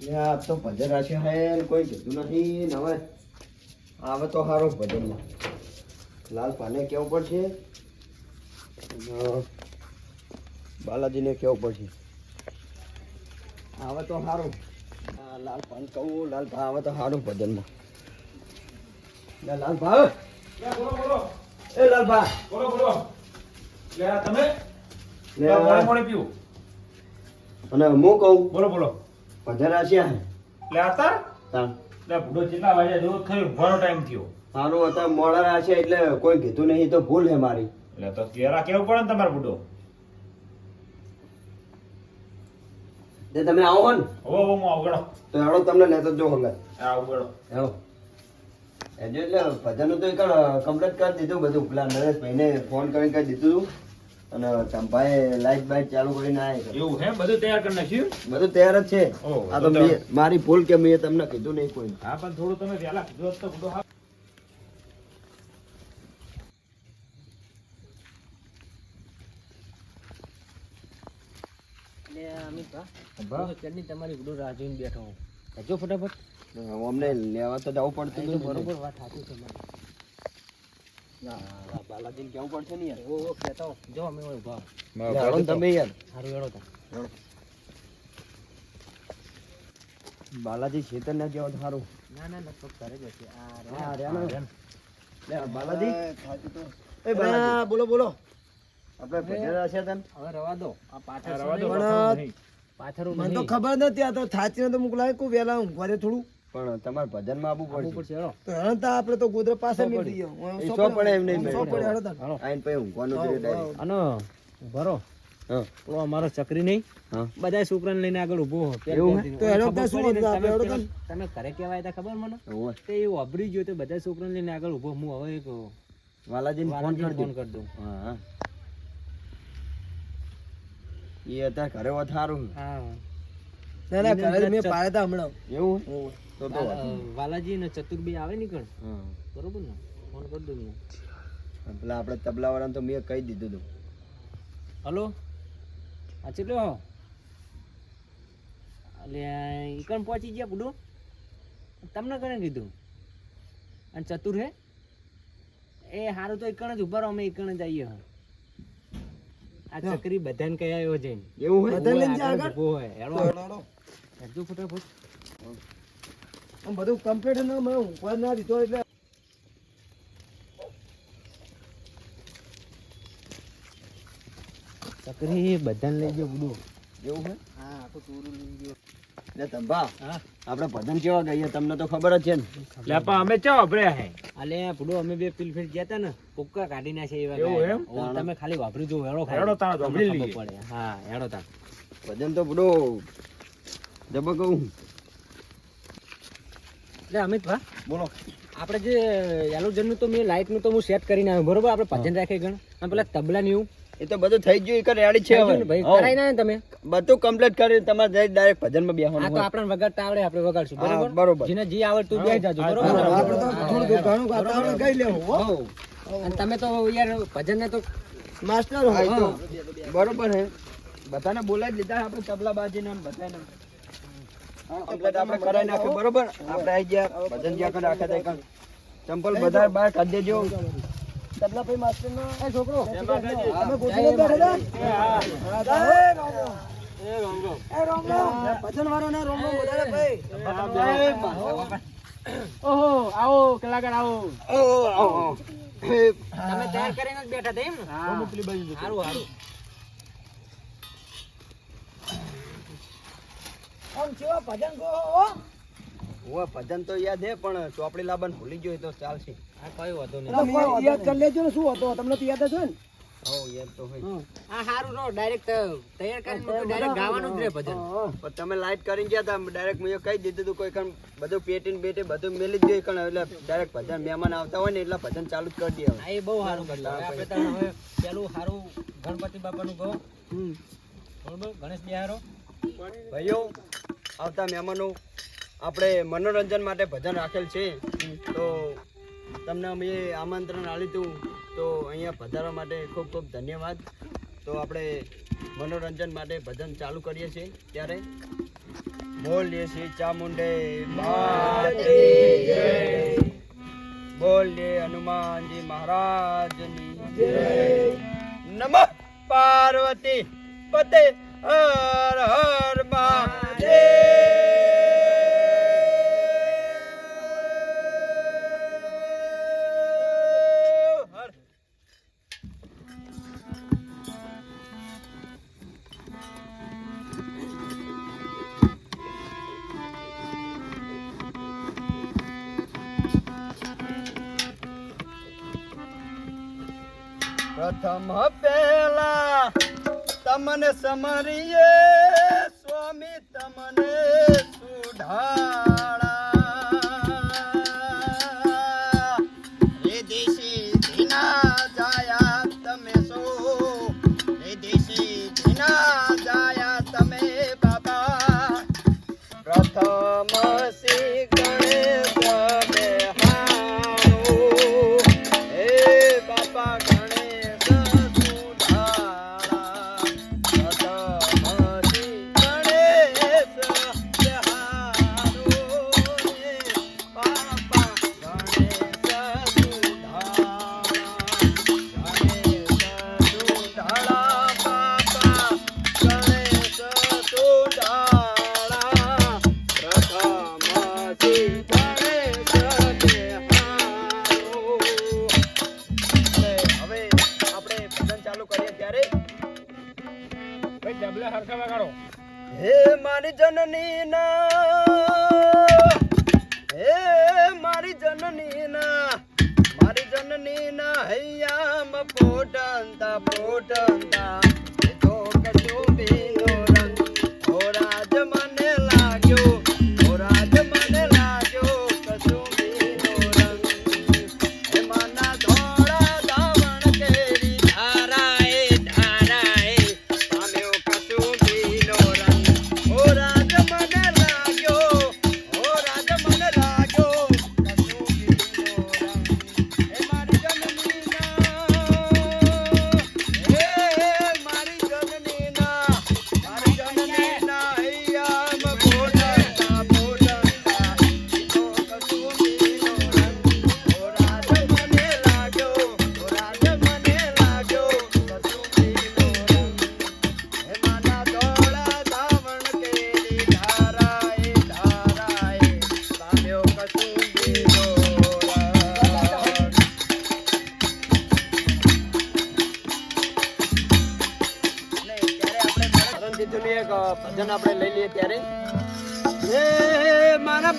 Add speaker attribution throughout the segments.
Speaker 1: આ તો ભજન રાખ્યો હે કોઈ કીધું નથી ને હવે આવે તો સારું ભજનમાં લાલ પાને કેવું પડશે બાલાજીને કેવું પડશે આવે તો સારું લાલ પાન કહું લાલ ભા આવે તો સારું ભજનમાં લાલ ભા
Speaker 2: બોલો
Speaker 1: એ લાલ ભા
Speaker 2: બોલો લે તમે
Speaker 1: લે
Speaker 2: મોડે પીવું
Speaker 1: અને હું કહું
Speaker 2: બોલો
Speaker 1: ભજન રાખ્યા હે
Speaker 2: લે આતા
Speaker 1: તાણ
Speaker 2: લે બુડો કેટલા વાગ્યા જો થયો ઘણો ટાઈમ થયો
Speaker 1: સારું હતા મોડા રાખ્યા એટલે કોઈ કીધું નહીં તો ભૂલ હે મારી
Speaker 2: એટલે તો કેરા કેવું પડે ને તમારે બુડો
Speaker 1: તે તમે આવો ને
Speaker 2: હો હું આવગડો
Speaker 1: તો હેડો તમને લેતો જો હંગા
Speaker 2: આવગડો
Speaker 1: હેડો એજો એટલે ભજન તો એક કમ્પ્લીટ કરી દીધું બધું પેલા નરેશભાઈને ફોન કરીને કહી દીધું અને ચંપાએ લાઈટ બાઈટ ચાલુ કરીને આવે
Speaker 2: એવું હે બધું તૈયાર કરી નાખ્યું
Speaker 1: બધું તૈયાર જ છે
Speaker 2: ઓહ,
Speaker 1: આ તો
Speaker 2: તો
Speaker 1: મારી ભૂલ કે મેં તમને કીધું નહીં કોઈ
Speaker 2: હા પણ થોડું તમે વહેલા કીધું હોત તો બુડો હા
Speaker 3: તમારી બધું રાહ જોઈને બેઠો હું જો ફટાફટ
Speaker 1: અમને લેવા તો જવું પડતું હતું
Speaker 3: બરોબર વાત સાચી છે મારી.
Speaker 1: બાલાજીને કેવું પડશે ને યાર
Speaker 3: ઓ કહેતા હો. જો અમે હોય ઉભા
Speaker 1: હેડો ને તમે યાર
Speaker 3: સારું હેડો તા
Speaker 1: બાલાજી શેતર ના જેવો સારું
Speaker 3: ના લગભગ ઘરે જ હશે. આ રે.
Speaker 1: હા રેનો લે બાલાજી એ બાલાજી બોલો આપણે ભજન રાખ્યા તને
Speaker 3: હવે રવા દો આ પાછળ
Speaker 2: રવા દો,
Speaker 3: છે ને,
Speaker 2: પાછળ નહીં.
Speaker 3: પાછળ
Speaker 4: મને તો
Speaker 3: નહીં.
Speaker 4: ખબર નથી આ તો થાચીને તો મોકલાય કોઈ વેલા ઊંઘવારે થોડું
Speaker 1: પણ તમારે ભજનમાં આવવું
Speaker 3: આવવું
Speaker 1: પડશે
Speaker 3: પડશે હેડો.
Speaker 4: તો હેણ તા આપણે તો ગોદરા પાસે
Speaker 3: સો
Speaker 4: મિલ
Speaker 3: પડી.
Speaker 4: દઈએ
Speaker 1: એ સો પડે એમ નહીં
Speaker 4: સો પડે હેડો તાર.
Speaker 3: હાલો.
Speaker 1: આઈને પછી ઊંઘવાનું જોઈએ ડાયરેક્ટ
Speaker 3: આનો ભરો
Speaker 1: હા
Speaker 3: પેલો અમારો ચકરી નહીં
Speaker 1: હા
Speaker 3: બધા છોકરાને લઈને આગળ ઉભો હો.
Speaker 1: એવું હે?
Speaker 4: તો હેડો
Speaker 3: ખબર
Speaker 4: ત્યાં શું
Speaker 3: પડી ને,
Speaker 4: હતું? આપણે હેડો
Speaker 3: તમે
Speaker 4: ત્યાં.
Speaker 3: તમે ઘરે કહેવાય તા ખબર મને
Speaker 1: ઓવે.
Speaker 3: તે એવું અભરી ગયો તો બધા છોકરાને લઈને આગળ ઉભો હું હવે એક
Speaker 1: વાલાજીને ફોન
Speaker 3: વાલાજીને
Speaker 1: કરી
Speaker 3: ફોન કરી દઉં.
Speaker 1: હા હા એ અત્યારે ઘરે હોત સારું
Speaker 3: હા
Speaker 4: ના ના ઘરે મેં પાડ્યા તા હમણાં
Speaker 1: એવું તો
Speaker 3: વાલાજી ને ચતુરભાઈ આવે ને કણ
Speaker 1: હા
Speaker 3: બરોબર ને ફોન કરી દઉં હું.
Speaker 1: પેલા આપણે તબલા વાળાને તો મેં કહી દીધું હતું
Speaker 3: હલો આ ચેટલો એટલે ઈકણ પહોંચી ગયા બુડો તમને કણે કીધું અને ચતુર હે એ હારું તો ઈકણ જ ઉભા રહો અમે ઈકણ જ આવીએ હા. આ ચકરી બધાને કહી આવ્યો છે
Speaker 1: એવું હોય
Speaker 4: બધા લઈને જા આગળ.
Speaker 3: ઊભો હોય. હેડો.
Speaker 4: હેડો, હેડો.
Speaker 3: હેડજો ફટાફટ.
Speaker 4: આમ બધું કમ્પ્લીટ ને મને ઊંઘવા ના દીધો એટલે
Speaker 3: ચકરી બધાને લઈ ગયો બુડો.
Speaker 1: એવું છે
Speaker 3: હા આખું ટોરું લઈ ગયો.
Speaker 1: ને તંબા
Speaker 3: હા
Speaker 1: આપણે ભજન કેવા ગઈએ તમને તો ખબર જ છે ને
Speaker 2: લે પણ અમે ચા વાપર્યા હે
Speaker 3: અલે બુડો અમે બે પિલફિલ ગયા તા ને કોક્કા કાઢી નાખે એવા
Speaker 2: એવું
Speaker 3: ગાય.
Speaker 2: એમ?
Speaker 3: ઓ, તમે ખાલી વાપરી જો હેડો ખાલી.
Speaker 2: હેડો તાણ
Speaker 3: તમને
Speaker 2: વાપરી
Speaker 3: ખબર
Speaker 2: લઈએ.
Speaker 3: પડે. હા હેડો તાણ.
Speaker 1: ભજન તો બડો જબર કહું
Speaker 3: એટલે અમિત ભા
Speaker 1: બોલો
Speaker 3: આપણે જે એલોજન નું તો મેં લાઈટ નું તો હું સેટ કરીને આવ્યો બરોબર આપણે ભજન રાખે ગણ અને પેલા તબલા ની એવું
Speaker 1: એ તો બધું થઈ ગયું એક રેડી છે હવે
Speaker 3: ભાઈ
Speaker 1: હોવ.
Speaker 3: કરાઈ ના તમે
Speaker 1: બધું કમ્પ્લીટ કરી તમારે ડાયરેક્ટ ભજનમાં
Speaker 3: આ
Speaker 1: બેસવાનું
Speaker 3: તો
Speaker 1: હોય.
Speaker 3: આપણને વગાડતા આવડે આપણે વગાડશું
Speaker 1: હા,
Speaker 3: બરોબર
Speaker 1: બરોબર.
Speaker 3: જેને જે આવડતું બે જાજો બરોબર
Speaker 4: આપણે તો થોડું ઘણું ગાતા આપણે ગાઈ લેવું હો.
Speaker 1: હોવ.
Speaker 3: અને તમે તો યાર ભજન ને તો
Speaker 4: માસ્ટર હો.
Speaker 1: હા, એ તો બરોબર હે બધાને બોલાવી જ લીધા આપણે તબલા બાજીને ને બધાને કમ્પ્લીટ આપણે કરાવી નાખ્યું બરોબર આપણે આવી ગયા ભજન જ્યાં કણ રાખ્યા હતા એ કણ. ચંપલ બધા બહાર કાઢી દેજો
Speaker 4: તબલા ભાઈ માસ્ટર નો એ છોકરો
Speaker 1: જય
Speaker 4: તમે
Speaker 1: માતાજી.
Speaker 4: ગોતીને બેઠા હતા? હા, તા. એ રામ રામ. ભજન વાળો ના રામ રામ બોલાવે ભાઈ.
Speaker 3: ઓહો આવો કલાકાર આવો
Speaker 1: ઓ, ઓ, ઓ. હે,
Speaker 3: તમે તૈયાર કરીને જ બેઠા હતા એમ ને સારું સારું
Speaker 4: આમ કેવા ભજન કહો હો.
Speaker 1: ઓવે, ભજન તો યાદ હે પણ ચોપડી લાવવાનું ભૂલી ગયો તો ચાલશે
Speaker 3: આ કઈ વાંધો નહીં
Speaker 4: તમે યાદ કરી લેજો ને શું હતો તમને તો યાદ જ હોય ને
Speaker 1: હો યાદ તો હોય
Speaker 3: આ સારું નો ડાયરેક્ટ તૈયાર કરીને ડાયરેક્ટ ગાવાનું જ રે ભજન
Speaker 1: પણ તમે લાઈટ કરીને ગયા તા ડાયરેક્ટ મેં કહી દીધું હતું કોઈ કણ બધું પેટીને બેટે બધું મેલી જ જોઈએ કણ એટલે ડાયરેક્ટ ભજન મહેમાન આવતા હોય ને એટલે ભજન ચાલુ જ કરી દે હવે
Speaker 3: આ એ બહુ સારું કર્યું હવે આપણે તો હવે પેલું સારું ગણપતિ બાપાનું કહો બરોબર ગણેશ બિહારો
Speaker 1: ભાઈઓ આવતા મહેમાનો આપણે મનોરંજન માટે ભજન રાખેલ છે તો તમને અમે આમંત્રણ આપ્યું હતું તો અહીંયા પધારવા માટે ખૂબ ખૂબ ધન્યવાદ તો આપણે મનોરંજન માટે ભજન ચાલુ કરીએ છીએ ત્યારે બોલીએ શ્રી ચામુંડે માત કી જય. બોલીએ હનુમાનજી મહારાજની જય. નમઃ પાર્વતી પતે હર હર મહાદેવ. પ્રથમ પેલા તમને સમરીએ સ્વામી તમને સુઢાળા રે દેશી ધીના જાયા તમે સો રે દેશી ધીના જાયા તમે બાબા પ્રથમ શ્રી ગણેશ બેહારો હે બાપા ગણેશ સુધારા પ્રથમ શ્રી ગણેશ બેહારો હે બાપા ગણેશ સુધારા ગણેશ સુધારા બાપા ગણેશ સુધારા પ્રથમ શ્રી ગણેશ બેહારો. હવે આપણે ભજન ચાલુ કરીએ ત્યારે
Speaker 2: ભાઈ ડબલા હરખા વગાડો.
Speaker 1: હે મારી જનની ના હે મારી જનની ના હૈયામાં પોટંતા પોટંતા એ તો કશું બીનો રંગ ઓ રાજ મને લાગ્યો ઓ રાજ મને લાગ્યો કશું બીનો રંગ હે માના ધોળા ધાવણ કેરી ધારાએ પામ્યો કશું બીનો રંગ ઓ રાજ મને લાગ્યો ઓ રાજ મને લાગ્યો કશું બીનો રંગ હે મારી જનની ના હે મારી જનની ના હૈયામાં પોટંતા પોટંતા ઈ તો કશું બીનો રંગ ઓ રાજ મને લાગ્યો ઓ રાજ મને લાગ્યો કશું બીનો રંગ હે માના ધોળા ધાવણ કેરી ધારાએ પામ્યો કશું બીનો રંગ. ને ત્યારે આપણે મરણજીતુનું એક ભજન આપણે લઈ લઈએ ત્યારે હે મારા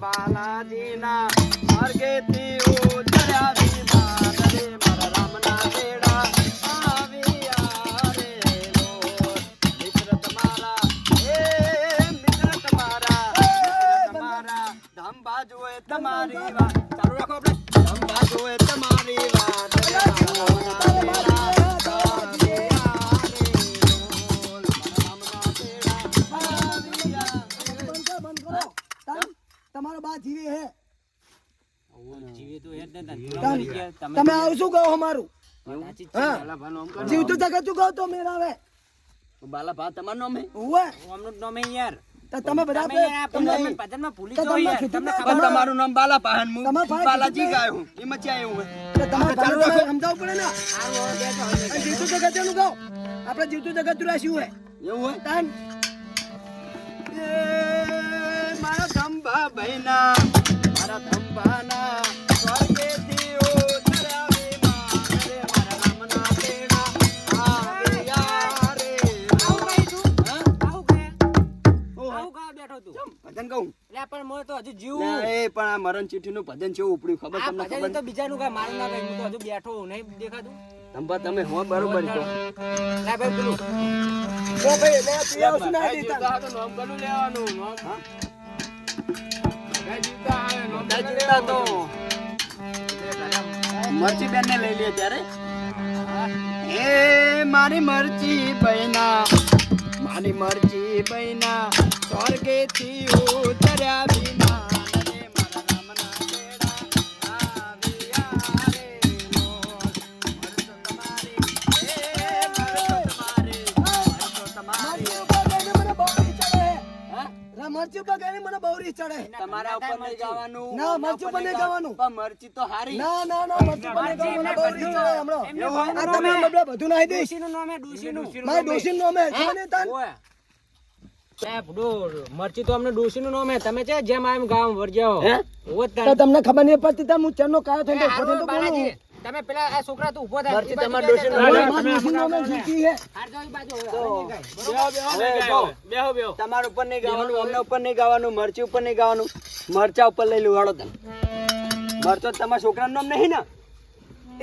Speaker 1: બાલાજીના માર્ગેથી ઉતર્યા વિમાન રે મારા રામના બેડા આવ્યા રે લોર. મિત્ર તમારા ધમ બાજુએ તમારી વાત ચાલુ રાખો આપણે ધમ બાજુએ તમારી વાત રે મારા રામના બેડા આવ્યા રે લોર. મારા રામના બેડા આવ્યા
Speaker 4: બંધ કરો. તમારો બા જીવે હે
Speaker 3: જીવે તો હે જ ને તાન.
Speaker 4: તમે આવશું કહો અમારું
Speaker 3: સાચી જ છે.
Speaker 4: હા.
Speaker 1: બાલા ભાનું આમ કરો.
Speaker 4: જીવતું જગતું કહો તો મેળાવે
Speaker 1: બાલા ભા તમારું નામ હે?
Speaker 4: ઉવે
Speaker 3: આમનું જ નામ હે યાર.
Speaker 4: તો તમે બધા
Speaker 3: તમે આ ભજનમાં ભૂલી
Speaker 4: તો
Speaker 3: જાઓ
Speaker 4: તમને
Speaker 3: યાર.
Speaker 4: કીધું
Speaker 3: તમને
Speaker 4: ને,
Speaker 3: ખબર
Speaker 1: પણ તમારું નામ બાલા પાહન હું
Speaker 4: તમારા ભાઈ
Speaker 1: બાલાજી
Speaker 4: કીધું ને.
Speaker 1: ગાયો હું એમાં ક્યાં આવ્યું હે?
Speaker 4: તો તમારે
Speaker 1: ચાલુ
Speaker 4: ચાલુ
Speaker 1: રાખો.
Speaker 4: સમજાવવું પડે ને
Speaker 3: સારું હવે બેઠો હવે
Speaker 4: અને જીવતું જગતનું કહો આપણે જીવતું જગત રાખ્યું હે
Speaker 1: એવું હોય
Speaker 4: તાન
Speaker 1: એ મારા ધંભા ભાઈના મારા ધંભાના સ્વર્ગેથી ઉતર્યા વિમાન રે મારા રામના બેડા આવ્યા રે.
Speaker 3: આવું ગાય તું?
Speaker 1: હા?
Speaker 3: આવું ગાય?
Speaker 1: ઓહો.
Speaker 3: આવું ગાવા બેઠો તું?
Speaker 1: ચમ, ભજન કહું
Speaker 3: લે પણ મોય તો હજુ
Speaker 1: લે,
Speaker 3: જીવું.
Speaker 1: એ પણ આ મરણ ચીઠીનું ભજન છે ઉપડ્યું ખબર
Speaker 3: આ
Speaker 1: તમને
Speaker 3: ભજન
Speaker 1: ખબર
Speaker 3: તો બીજાનું ગાય, મારું ના ગાય. હું તો હજુ બેઠો હું નહીં દેખાતું.
Speaker 1: ધંભા તમે હો બરોબર છો
Speaker 3: લે ભાઈ પેલું
Speaker 4: લે ભાઈ લે તું આવશું ના દેતા
Speaker 1: હા? બધા જીવતા તો મરચી બેન ને લઈ લે ત્યારે એ મારી મરચી બહેના સ્વર્ગેથી ઉતર્યા વિમાન રે મારા રામના બેડા આવ્યા રે લોર. મરચો તમારી એ મરચો તમારી મરચો તમારી
Speaker 4: મને બહુ મરચી ઉપર ગાઈને મને બહુ રીસ ચડે.
Speaker 1: તમારા ઉપર નહીં ગાવાનું,
Speaker 4: ના,
Speaker 1: આમના
Speaker 4: મરચું
Speaker 1: ઉપર
Speaker 4: પર નહીં
Speaker 1: નહીં
Speaker 4: ગાવાનું.
Speaker 1: પણ મરચી તો હારી.
Speaker 4: ના ના ના મરચી ઉપર નહીં ગાવાનું, મને બહુ રીસ ચડે હમણાં.
Speaker 3: એમને
Speaker 4: આ તમે આમ બબલા બધું નાખી દઈશ.
Speaker 3: ડોશીનું નામ હે, ડોશીનું.
Speaker 4: મારી ડોશીનું નામ હે, જો ને તાન.
Speaker 3: ઓય. એ ભૂડો, મરચી તો અમને ડોશીનું નામ હે. તમે છે જેમ આમ ગામ વરજાઓ.
Speaker 1: હે?
Speaker 3: ઓય તાર.
Speaker 4: તો તમને ખબર નહીં પડતી તાન હું ચરનો કાયો થઈને ઉભો થઈને તો બોલું.
Speaker 3: બાલાજી, તમે પેલા આ છોકરા તો ઊભો થાય.
Speaker 1: મરચી
Speaker 3: એ બાજુ
Speaker 1: તમારા
Speaker 3: બેસે.
Speaker 1: ડોશીનું
Speaker 4: ઓય,
Speaker 1: નામ.
Speaker 4: મારી ડોશીનું નામ હે, જીતી હે.
Speaker 3: હાર જાઓ એ બાજુ.
Speaker 1: તો
Speaker 3: હવે નહીં ગાય.
Speaker 1: હવે જો, તમારા ઉપર નહીં ગાવાનું, અમના ઉપર નહીં ગાવાનું, મરચી ઉપર નહીં ગાવાનું, મરચા ઉપર લઈ લુવાડો તમે. મરચો તો તમારા છોકરાનું નામ નહીં ને?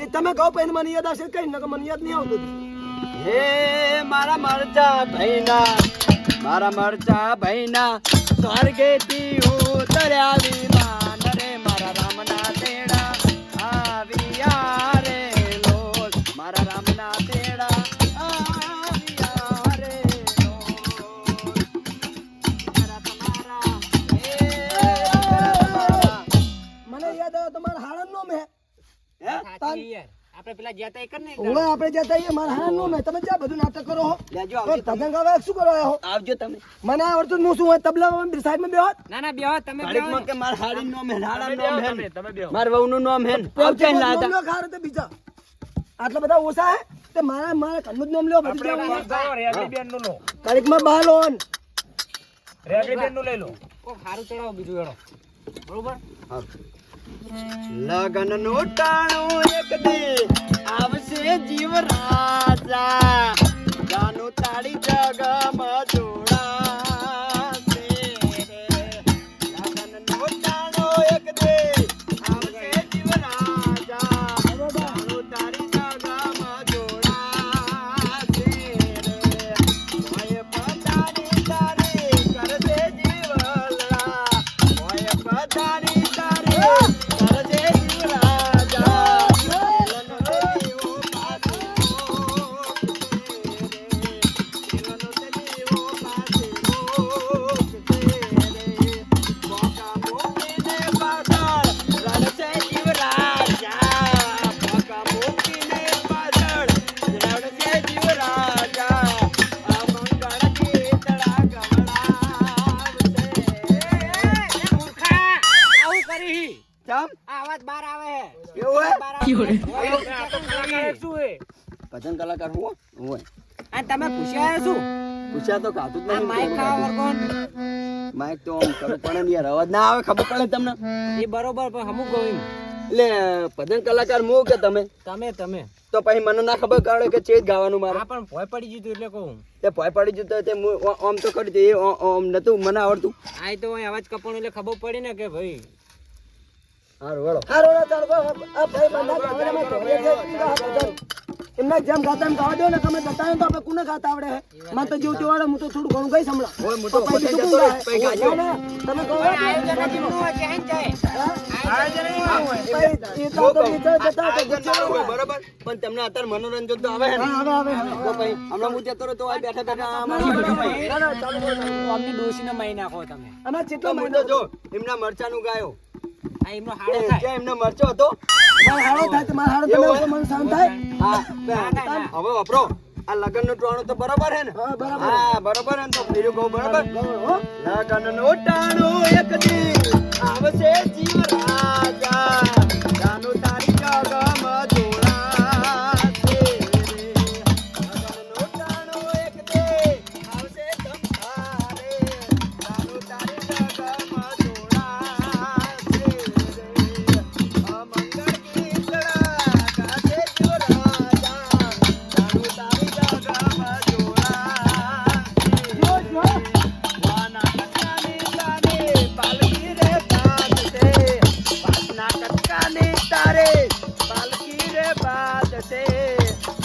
Speaker 4: એ તમે કહો પછી મને યાદ આવશે કઈ નકર મને યાદ નહીં આવતું.
Speaker 1: હે મારા મરચા ભૈના, મારા મરચા ભૈના, સ્વર્ગેથી ઉતર્યા વિમાન રે, મારા રામના તેડા આવ્યા રે લોટ, મારા રામના તેડા આવ્યા રે લોટ. મારા તમારા, હે તમારા.
Speaker 4: મને યાદ આવે તમારા હાળાનું નામ હે.
Speaker 1: હે?
Speaker 3: સાચી યાર. આપણે પેલા જ્યાં તા એ કર ને એક
Speaker 4: ઓવે આપણે જતા આવીએ, મારા હાળાનું નામ હે. તમે જ્યાં બધું નાટક કરો હો.
Speaker 1: લેજો,
Speaker 4: તો
Speaker 1: આવજો તમે.
Speaker 4: પતંગ હવે શું કરવા આવ્યા હો?
Speaker 1: આવજો તમે.
Speaker 4: મને આવડતું જ હું શું હોય તબલામાં સાઈડમાં બેહો.
Speaker 3: ના ના બેહો તમે બેહો
Speaker 1: ઘડીકમાં
Speaker 3: ને.
Speaker 1: કે મારા હાડીનું નામ હે, હાડાનું નામ હે, મારા વહુનું નામ હે. આવજો
Speaker 4: આવજો
Speaker 1: ને લાતા.
Speaker 4: નામ લો ખારો તો બીજા આટલા બધા ઓછા હે તે મારા મારા ઘરનું જ નામ લ્યો બધું જવાનું. તારીખમાં બાલોન
Speaker 3: કોક હારું ચડાવો બીજું એડો. બરોબર?
Speaker 1: લગન નું ટાણું એક દી આવશે જીવ રાજા, જાનું તાળી જગમાં જોડાશે રે. લગન નું ટાણું એક દી આવશે જીવ રાજા, જાનું તાળી જગમાં જોડાશે રે. ઓય પધારી તારી કરજે જીવલા, ઓય પધારી તારી કરજે જીવરાજા, જીવન દેવો પાસે
Speaker 3: મૂર્ખા, આવું કરી.
Speaker 1: ચમ
Speaker 3: આ અવાજ બહાર આવે હે.
Speaker 1: એવું હે?
Speaker 3: બહાર આવે. ઓય, શું હે?
Speaker 1: ભજન કલાકાર હું હોય
Speaker 3: આ તમે પૂછ્યા શું?
Speaker 1: પૂછ્યા તો કાતું જ
Speaker 3: આ માઈક ખાવા
Speaker 1: નહીં.
Speaker 3: વર્ગોન.
Speaker 1: માઇક તો આમ કરવું પડે ને યાર, અવાજ ના આવે ખબર પડે તમને.
Speaker 3: એ બરોબર પણ હમું કહું
Speaker 1: એટલે ભજન કલાકાર હું કે તમે
Speaker 3: તમે
Speaker 1: તો પછી મને ના ખબર કાઢે કે ચેત ગાવાનું મારે.
Speaker 3: આ પણ ભોય પડી જીતું એટલે કહું.
Speaker 1: તે ભય પડી જતો તે આમ તો કરી દે આમ નતું મને આવડતું.
Speaker 3: આ તો અહીં અવાજ કપાણો એટલે ખબર પડી ને કે ભાઈ
Speaker 1: હારું વળો.
Speaker 4: હારો ના ચાલો આ ભાઈ બંધા ગાવાના ઢોળિયા છે ઈરા ભજન એમના જેમ ગાતા એમ ગાવા દો ને તમે જતા હોય તો આપણે કોને ગાતા આવડે હે મને તો જેવું તેવાડે હું તો થોડું ઘણું ગઈ સંભળા
Speaker 1: ઓય મોટો
Speaker 4: તો પછી
Speaker 1: પતાઈ
Speaker 4: બીજું
Speaker 1: જતો
Speaker 4: કોણ
Speaker 1: રહે, પછી
Speaker 4: ગાય?
Speaker 1: ગાજો.
Speaker 4: ના, ના, તમે કહો
Speaker 3: આયોજન જ એમનું હોય કે હેન જાય. આયોજન જ એમનું હોય.
Speaker 4: ભાઈ, એ તો તો વિચાર જતા તો
Speaker 1: આયોજન ના હોય બરોબર, પણ તમને અત્યારે મનોરંજન તો આવે હે ને.
Speaker 4: હા, આવે, આવે.
Speaker 1: તો પછી હમણાં હું જતો રહ્યો તો આ બેઠા બેઠા આમ આમ
Speaker 3: ના,
Speaker 1: આમ.
Speaker 3: ના, ચાલુ કરો. અમને ડોશીને મારી નાખો તમે.
Speaker 4: આમાં
Speaker 1: તો
Speaker 4: કેટલો
Speaker 1: હું
Speaker 4: મહિનો
Speaker 1: તો જો એમના મરચાનું ગાયો
Speaker 3: આ એમનો હાડો થાય.
Speaker 1: ત્યાં એમનો મરચો હતો.
Speaker 4: મારો હારો થાય તો મારો હારો તમે
Speaker 1: એવું હે?
Speaker 4: મને શાંત થાય
Speaker 1: હા
Speaker 3: ના.
Speaker 1: હવે વાપરો આ લગન નું ટાણું તો બરોબર હે ને.
Speaker 4: હા, બરાબર.
Speaker 1: હા બરોબર હે ને તો બીજું કહું બરોબર.
Speaker 4: હો?
Speaker 1: લગન નું ટાણું એક દી આવશે જીવ રાજા, જાનું તારી જગમાં જોડાશે રે. લગનનું ટાણું એક દી આવશે તમતારે, જાનું તારી જગમાં જોડાશે રે. અમંગળ ગીતડા ગાશે જીવ રાજા, જાનું તારી જગમાં જોડાશે
Speaker 4: જો, જો.
Speaker 1: વાના કટકાની તારે પાલકી રે બાંધશે, વાસના કટકાની તારે પાલકી રે બાંધશે,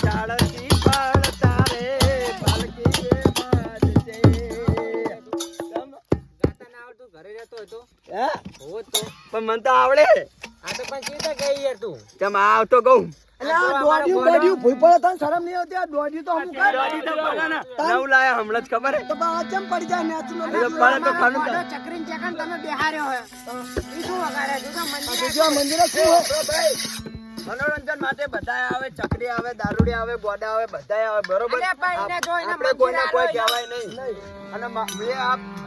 Speaker 1: ચાળથી પાળ તારે પાલકી રે બાંધશે.
Speaker 3: ગાતા ના આવડતું ઘરે રહેતો હોય તો
Speaker 1: હે?
Speaker 3: હોત તો.
Speaker 1: પણ મને તો આવડે.
Speaker 3: આ તો પણ ચીતા ગઈ યાર તું.
Speaker 1: કેમ આવતો કહું
Speaker 4: એટલે આ દોડ્યું બોડ્યું ભૂઈ પડે તને શરમ નહીં આવતી આ દોડ્યું તો અમુક આ
Speaker 1: નવ લાયા હમણાં જ ખબર હે?
Speaker 4: તો બા ચમ પડી જાય નેચનો
Speaker 1: એ તો પડે તો ખાનું
Speaker 3: મોઢો ચકરીને ચકન તમે બેહાર્યો હોય. ઈ શું વગાડે? જો તો મંદિરે
Speaker 4: જો મંદિરે શું હોય?
Speaker 1: મનોરંજન માટે બધા આવે, ચકડી આવે, દારૂડી આવે, ગોડા આવે, બધા આવે, બરોબર?
Speaker 3: અલ્યા ભાઈ, એને જો એને
Speaker 1: આપણે કોઈને
Speaker 3: મંદિર
Speaker 1: કોઈ
Speaker 3: આલો
Speaker 1: કહેવાય નહીં. અને મેં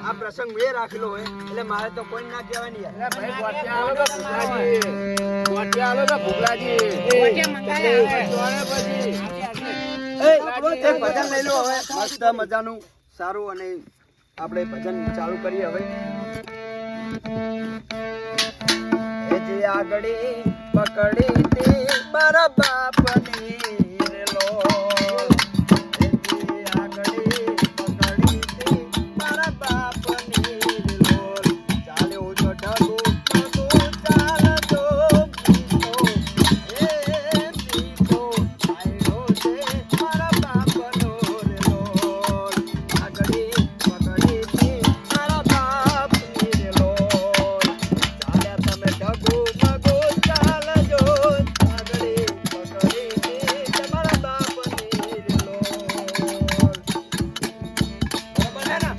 Speaker 1: આ પ્રસંગ મેં રાખેલો હોય એટલે મારે તો કોઈ ના કહેવાય નહીં યાર.
Speaker 2: ભાઈ ગોટિયા આલો તો ભૂખલાજી. ગોટિયા આલો તો ભૂખલાજી.
Speaker 3: ગોટિયા મંગાયા હવે.
Speaker 2: જોડે પછી.
Speaker 1: એક ભજન લઈ લો હવે મસ્ત મજાનું સારું અને આપણે ભજન ચાલુ કરીએ હવે. એ જે આગળી પકડી તે મારા બાપની રે લોલ. એ જે આગળી પકડી તે મારા બાપની રે લોલ. ચાલ્યો તો ઢગો ઢગો ચાલતો પીતો. એ પીતો આયરો છે મારા બાપનો રે લોલ. આગળી પકડી તે મારા બાપની રે લોલ. ચાલ્યા તમે ઢગો ઢગો ચાલજો. આગળી પકડી તે તમારા બાપની રે લોલ. બરોબર છે ને?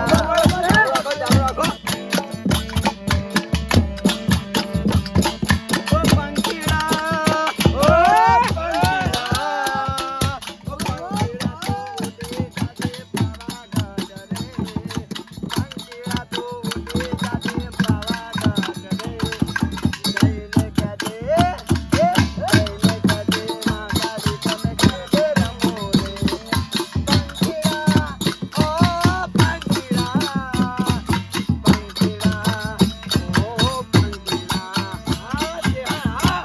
Speaker 1: ચાલુ રાખો, ચાલુ રાખો. ઓ પંખીડા, ઓ પંખીડા, ઓ પંખીડા તો ઉડે જાતે પાવાગઢ રે. પંખીડા તો ઉડે જાતે પાવાગઢ રે. જઈને કહેજે, જઈને કહેજે માતાજી તમે કેદે રમો રે. પંખીડા, ઓ પંખીડા, પંખીડા, ઓ પંખીડા, આજે હા.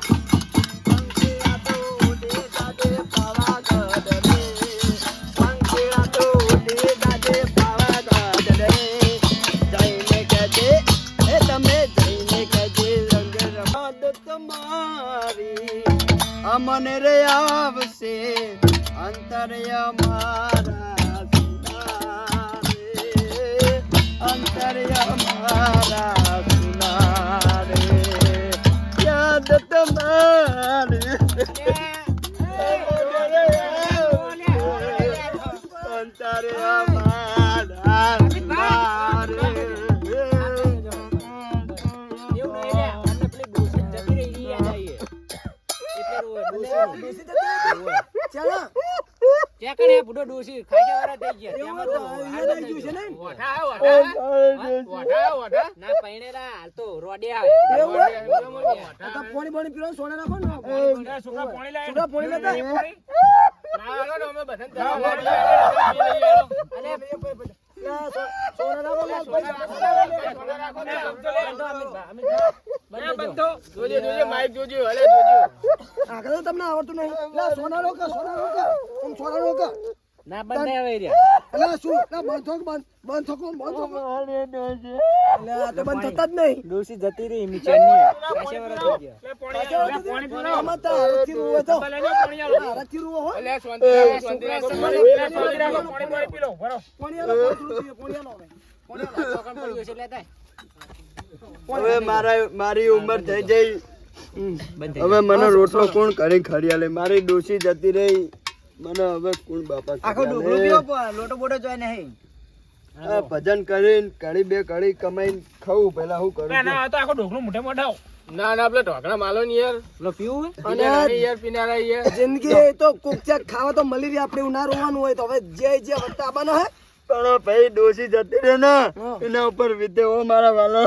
Speaker 1: પંખીડા તો ઉડે જાતે પાવાગઢ રે. પંખીડા તો ઉડે જાતે પાવાગઢ રે. જઈને કહેજે, એ તમે જઈને કહેજે રંગ રમાદ તમારી અમને રે આવશે અંતર્ય મારા સુના રે. અંતર્ય મારા સુના રે. યાદ તમારી અંતર્ય મારા સુના રે.
Speaker 3: એવું નહીં લે, અમને પેલી ડોસી જતી રહી ઈ યાદ આવી. એટલે ડોસી
Speaker 4: ચાલો
Speaker 3: ત્યાં કણે બુડો ડોસી ખાજા વાળા થઈ ગયા.
Speaker 4: એવું
Speaker 3: ત્યાં
Speaker 4: તો
Speaker 3: બધું
Speaker 4: અહીંયા
Speaker 3: હાલ
Speaker 4: થઈ ગયું છે ને
Speaker 2: વઢા, વઢા. વઢા, વઢા.
Speaker 3: ના પૈણેલા હાલ તો રોડે આવે.
Speaker 4: એવું હોય? આ તો
Speaker 2: વઢા.
Speaker 4: પોણી બોણી પીવાનો સોડા નાખો ને
Speaker 2: એ છોકરા પાણી લાય.
Speaker 4: છોકરા પોણી લેતા
Speaker 2: ના, હાલો ને અમે બધાને દવા લઈ આલો.
Speaker 3: અને
Speaker 4: સોડા નાખો લાલ ભાઈ.
Speaker 2: સોડા રાખો ને.
Speaker 3: બંધો
Speaker 2: જોજે, જોજે, માઈક જોજે, હલે જોજે.
Speaker 4: આગળ તો તમને આવડતું નહીં લા સોના રોકા આમ સોના રોકા
Speaker 3: ના બંધ આવે રહ્યા.
Speaker 4: એટલે શું લા બંધ થકો બંધ થકો એટલે આ તો બંધ થતા જ નહીં
Speaker 3: ડોસી જતી રહી મિચાની ખાસા વાળા થઈ ગયા.
Speaker 2: લે પાણી આલો. લે પાણી પીલો.
Speaker 4: આમાં તો હરખથી રૂવો તો
Speaker 2: લે પાણી આલો.
Speaker 4: હરખથી રૂવો હો
Speaker 2: લે શાંતિ રાખો, શાંતિ રાખો. શાંતિ રાખો, પાણી પીલો, ભરો.
Speaker 4: પોણી આલો થોડું પીએ, પોણી આલો હવે. પોણી આલો.
Speaker 3: ચોકન પડ્યું હશે લેતા.
Speaker 1: હવે મારી ઉંમર થઈ જઈ.
Speaker 3: બંધ
Speaker 1: હવે મને રોટલો કોણ કરી ખડિયાલે. મારી ડોસી જતી રહી. મને હવે કોણ બાપા ખડિયાલે?
Speaker 3: લોટો બોટો જોઈ નહીં.
Speaker 1: આ ભજન કરીને કડી બે કડી કમાઈને ખાવું પેલા હું કરું
Speaker 2: ના,
Speaker 1: છું.
Speaker 2: ના, આ તો આખો ઢોકળું મોઢે મોઢાવ. ના, ના, આપણે ઢોકળા માલો ને યાર.
Speaker 3: લો પીવું
Speaker 4: અને
Speaker 2: યાર પીનારા યાર.
Speaker 4: જિંદગી તો કોક ચાક ખાવા તો મળી રહી આપણે એવું ના રોવાનું હોય તો હવે જે વખતે આવવાનો હે
Speaker 1: પણ ભાઈ ડોસી જતી રહે ને એના ઉપર વિદ્યા હો મારા વાલો.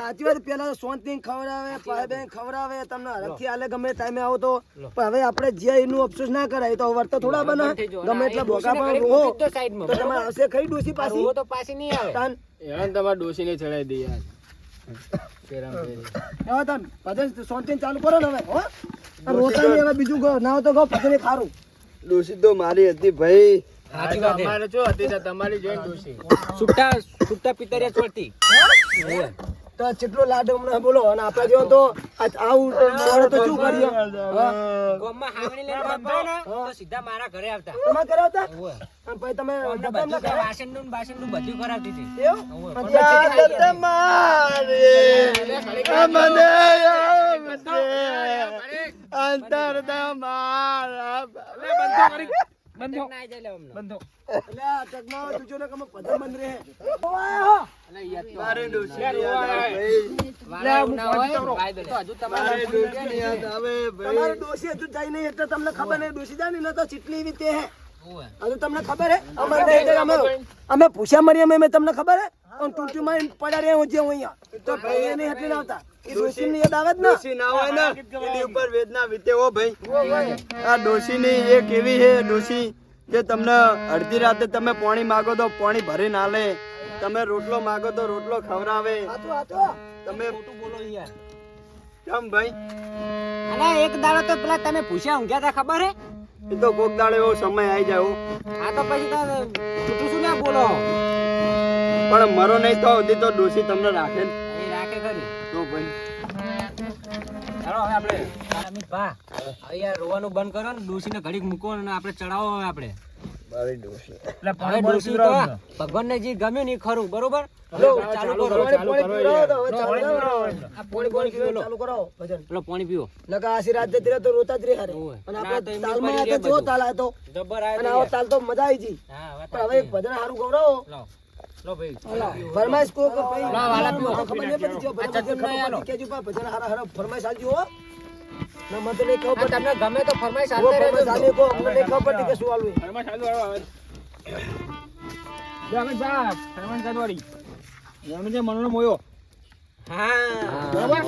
Speaker 4: સાચી વાત પેલા તો શાંતિ ખવડાવે પાય બેન ખવડાવે તમને હરખથી આલે ગમે ટાઈમે આવો તો પણ હવે આપણે જે એનું અફસોસ ના કરાય તો વર્ત થોડા બને ગમે એટલા ભોગા પણ રહો
Speaker 3: તો સાઈડમાં
Speaker 4: તો તમારે હશે ખરી ડોસી પાછી
Speaker 3: તો પાછી નહીં આવે.
Speaker 4: તાન
Speaker 2: યાર તમારે ડોસીને ચડાઈ દે યાર.
Speaker 4: હવે તમે ભજન શાંતિ ચાલુ કરો ને હવે હો આ રોતા નહીં હવે બીજું ના હોય તો કહો ભજન ખારું
Speaker 1: ડોસી તો મારી હતી ભાઈ.
Speaker 3: સાચી વાત છે.
Speaker 2: અમારે શું હતી તો તમારી જોઈને ડોસી.
Speaker 3: સુટ્ટા પિતરિયા ચોરતી.
Speaker 4: તો જેટલો લાડ હમણાં બોલો અને આપણા જેવો તો આવું મોડે તો શું કરીએ
Speaker 3: ગામમાં હાવણી લઈને આવતા ને તો સીધા મારા ઘરે આવતા.
Speaker 4: તમારે કરાવતા
Speaker 3: ઓવે.
Speaker 4: અને પછી તમે
Speaker 3: અમને બધું કાંઈ વાસણનું ને બાસણનું બધું કરાવતી હતી.
Speaker 4: એવું?
Speaker 3: ઓવે.
Speaker 4: અને
Speaker 3: પણ
Speaker 4: પછી
Speaker 3: પછી
Speaker 1: યાદ તમારી મને આવશે અંતર તમારા.
Speaker 2: બંધો કરી. બંધો
Speaker 3: ના જાય લે અમને.
Speaker 2: બંધો
Speaker 4: એટલે આ ચકમાં તું જો ને કે અમે ભજન બંધ રહે ઓય હો
Speaker 1: મારે ડોશીની યાદ આવે ભાઈ.
Speaker 3: વાળા એવું ના હોય. વાયદો લે. તો હજુ તમારે
Speaker 1: મારે ડોશીની યાદ આવે
Speaker 4: તમારે
Speaker 1: ભાઈ.
Speaker 4: ડોશી હજુ જાય નહીં એટલે તમને ખબર નહીં ડોશી જાય ને તો ચીટલી એવી તે હે
Speaker 3: ઓવે.
Speaker 4: હજુ તમને ખબર હે અમે પૂછ્યા મરી અમે તમને ખબર હે અને ટૂંટીમાં પડ્યા રે હું જે હું અહીંયા તો ભાઈ એને હટી ના આવતા એ ડોશીની યાદ આવે જ ને
Speaker 1: ડોશી ના હોય ને એની ઉપર વેદના વીતે હો ભાઈ. આ ડોશીની એક એવી છે ડોશી કે તમને અડધી રાતે તમે પાણી માગો તો પાણી ભરી ના લે, તમે રોટલો માગો તો રોટલો ખવડાવે.
Speaker 4: હાચું હાચું
Speaker 1: તમે
Speaker 3: ખોટું બોલો યાર.
Speaker 1: કેમ ભાઈ?
Speaker 3: અલા એક દાડો તો પેલા તમે પૂછ્યા ઊંઘ્યા તા ખબર હે?
Speaker 1: એ તો કોક દાડે એવો સમય આવી જાય હો.
Speaker 3: આ તો પછી તો ખોટું શું ના બોલો.
Speaker 1: પણ મરો નહીં તો સુધી તો ડોશી તમને રાખે ને.
Speaker 3: એ રાખે ખરી.
Speaker 1: તો ભાઈ
Speaker 3: ચાલો હવે આપણે અમિત ભા હવે યાર રોવાનું બંધ કરો ને ડોશીને ઘડીક મૂકો અને આપણે ચડાવો હવે આપણે.
Speaker 1: મારી ડોશી
Speaker 3: હવે ડોશી તો ભગવાનને જે ગમ્યું ને એ ખરું બરોબર. ચાલુ કરો.
Speaker 4: પાણી પીવડાવો તો હવે ચાલુ કરો.
Speaker 3: આ પાણી પીવો.
Speaker 4: ચાલુ કરાવો ભજન
Speaker 3: પેલો પાણી પીવો.
Speaker 4: નકા આશીર્વાદ જતી રહે તો રોતા જ રહે હારે.
Speaker 3: ઓવે.
Speaker 4: અને
Speaker 3: ના, તો
Speaker 4: આપણે
Speaker 3: એમને
Speaker 4: તાલમાં
Speaker 3: પડી
Speaker 4: આ તો
Speaker 3: રહે
Speaker 4: જો
Speaker 3: બધું.
Speaker 4: તાલ આ તો
Speaker 3: જબ્બર
Speaker 4: અને
Speaker 3: આવ્યો
Speaker 4: આવો તાલ તો મજા આવી ગઈ
Speaker 3: હા વાત
Speaker 4: પણ હવે એક ભજન સારું ગવડાવો
Speaker 3: લાવો. લો ભાઈ.
Speaker 4: ફરમાઈશ કો કે ભાઈ
Speaker 3: લાવ, વાલા પીવો.
Speaker 4: ખબર નહીં પડી જો
Speaker 3: આ ચટણી
Speaker 4: ભજન
Speaker 3: આલો.
Speaker 4: ખબર કેજો ભજન હારા હારા ફરમાઈશ આલજો હો ના મત નહીં ખબર
Speaker 3: આ તમને ગમે તો ફરમાઈશ
Speaker 4: વો
Speaker 3: આપતા રહેજો.
Speaker 4: ફરમાઈશ આલે કો અમને નહીં ખબર પડી કે શું આલવું
Speaker 2: ફરમાઈશ ચાલુ આવે જો અમે સાહેબ ફરમાઈશ ચાલુ વાળી અમે જે મનનો મોયો
Speaker 3: હા
Speaker 2: બરાબર